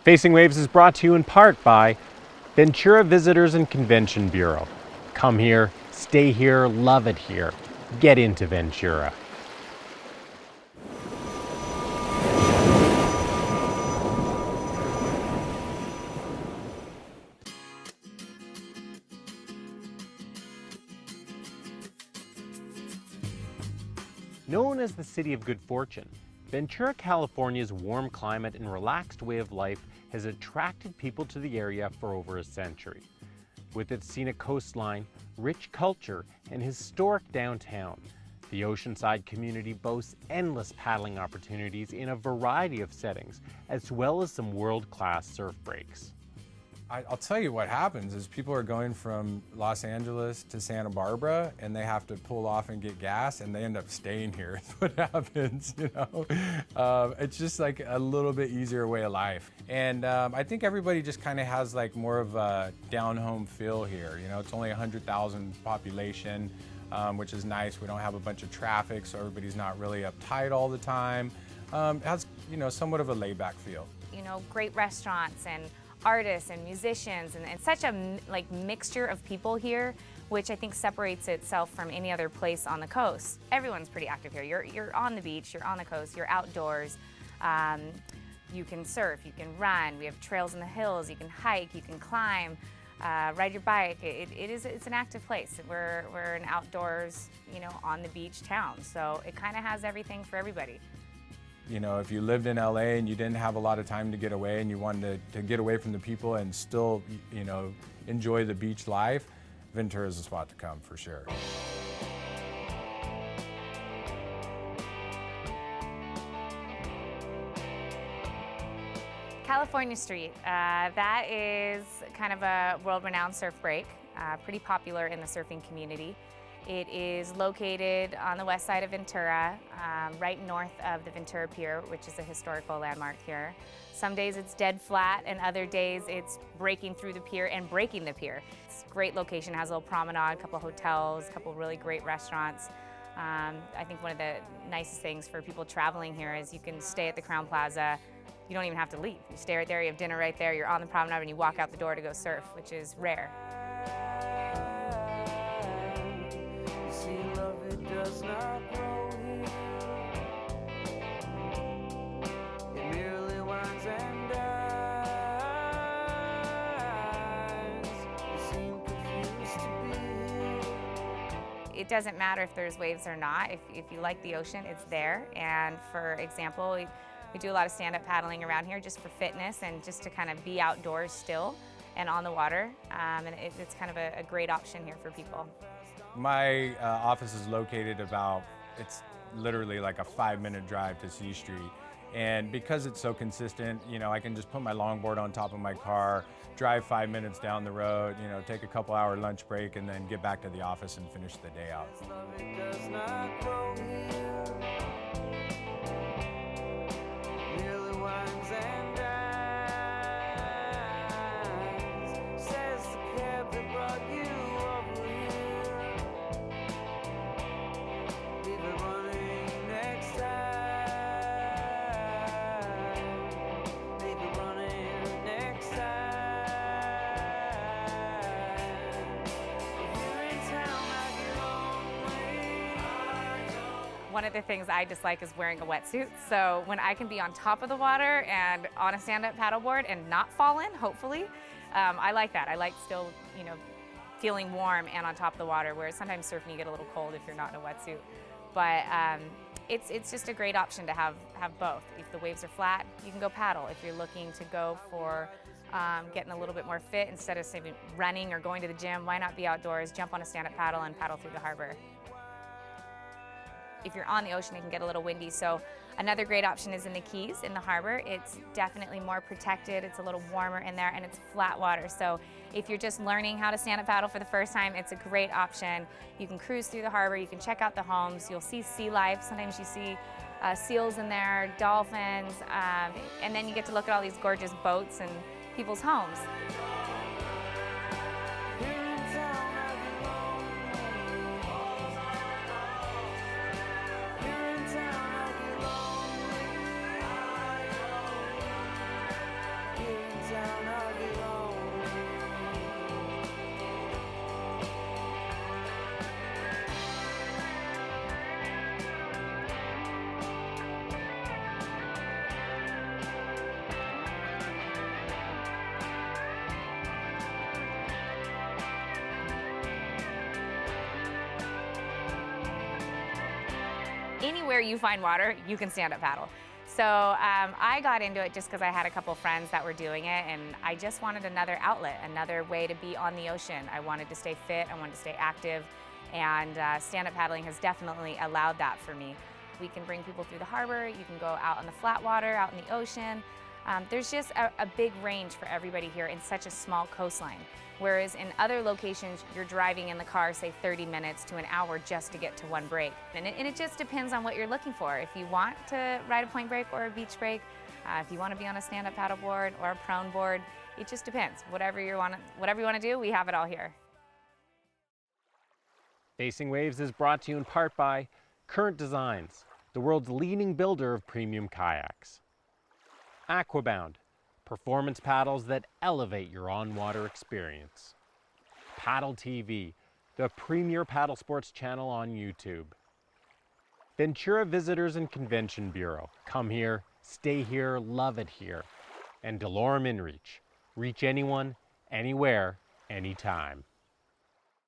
Facing Waves is brought to you in part by Ventura Visitors and Convention Bureau. Come here, stay here, love it here. Get into Ventura. Known as the City of Good Fortune, Ventura, California's warm climate and relaxed way of life has attracted people to the area for over a century. With its scenic coastline, rich culture, and historic downtown, the oceanside community boasts endless paddling opportunities in a variety of settings, as well as some world-class surf breaks. I'll tell you what happens is people are going from Los Angeles to Santa Barbara and they have to pull off and get gas and they end up staying here. That's what happens, you know. It's just like a little bit easier way of life. And I think everybody just kind of has like more of a down-home feel here. You know, it's only 100,000 population, which is nice. We don't have a bunch of traffic, so everybody's not really uptight all the time. It has, you know, somewhat of a laid-back feel. You know, great restaurants and artists and musicians and such a like mixture of people here, which I think separates itself from any other place on the coast. Everyone's pretty active here. You're on the beach, you're on the coast, you're outdoors. You can surf, you can run. We have trails in the hills. You can hike, you can climb, ride your bike. It's an active place. We're an outdoors, you know, on the beach town. So it kind of has everything for everybody. You know, if you lived in LA and you didn't have a lot of time to get away and you wanted to get away from the people and still, you know, enjoy the beach life, Ventura is the spot to come for sure. California Street, that is kind of a world-renowned surf break, pretty popular in the surfing community. It is located on the west side of Ventura, right north of the Ventura Pier, which is a historical landmark here. Some days it's dead flat, and other days it's breaking through the pier and breaking the pier. It's a great location, has a little promenade, a couple hotels, a couple really great restaurants. I think one of the nicest things for people traveling here is you can stay at the Crowne Plaza. You don't even have to leave. You stay right there, you have dinner right there, you're on the promenade, and you walk out the door to go surf, which is rare. Does not grow here. It merely winds and dies. You seem confused to be here. It doesn't matter if there's waves or not. If you like the ocean, it's there. And for example, we do a lot of stand-up paddling around here just for fitness and just to kind of be outdoors still and on the water. And it's kind of a great option here for people. My office is located it's literally like a 5-minute drive to C Street. And because it's so consistent, you know, I can just put my longboard on top of my car, drive 5 minutes down the road, you know, take a couple-hour lunch break, and then get back to the office and finish the day out. It does not grow here. Merely winds and dies. Says the cab that brought you over here. Leave it running next time. Leave it running next time. Here in town, I get lonely. One of the things I dislike is wearing a wetsuit. So when I can be on top of the water and on a stand-up paddleboard and not fall in, hopefully, I like that. I like still, you know, feeling warm and on top of the water, whereas sometimes surfing you get a little cold if you're not in a wetsuit. But it's just a great option to have both. If the waves are flat, you can go paddle. If you're looking to go for getting a little bit more fit, instead of say, running or going to the gym, why not be outdoors, jump on a stand-up paddle and paddle through the harbor. If you're on the ocean, it can get a little windy. So another great option is in the Keys, in the harbor. It's definitely more protected. It's a little warmer in there, and it's flat water. So if you're just learning how to stand-up paddle for the first time, it's a great option. You can cruise through the harbor. You can check out the homes. You'll see sea life. Sometimes you see seals in there, dolphins, and then you get to look at all these gorgeous boats and people's homes. Here anywhere you find water, you can stand-up paddle. So I got into it just because I had a couple friends that were doing it, and I just wanted another outlet, another way to be on the ocean. I wanted to stay fit, I wanted to stay active, and stand-up paddling has definitely allowed that for me. We can bring people through the harbor, you can go out on the flat water, out in the ocean. There's just a big range for everybody here in such a small coastline. Whereas in other locations, you're driving in the car, say 30 minutes to an hour just to get to one break. And it just depends on what you're looking for. If you want to ride a point break or a beach break, if you want to be on a stand-up paddle board or a prone board, it just depends. Whatever you want to do, we have it all here. Facing Waves is brought to you in part by Current Designs, the world's leading builder of premium kayaks. Aqua-Bound, performance paddles that elevate your on-water experience. Paddle TV, the premier paddle sports channel on YouTube. Ventura Visitors and Convention Bureau, come here, stay here, love it here. And DeLorme InReach, reach anyone, anywhere, anytime.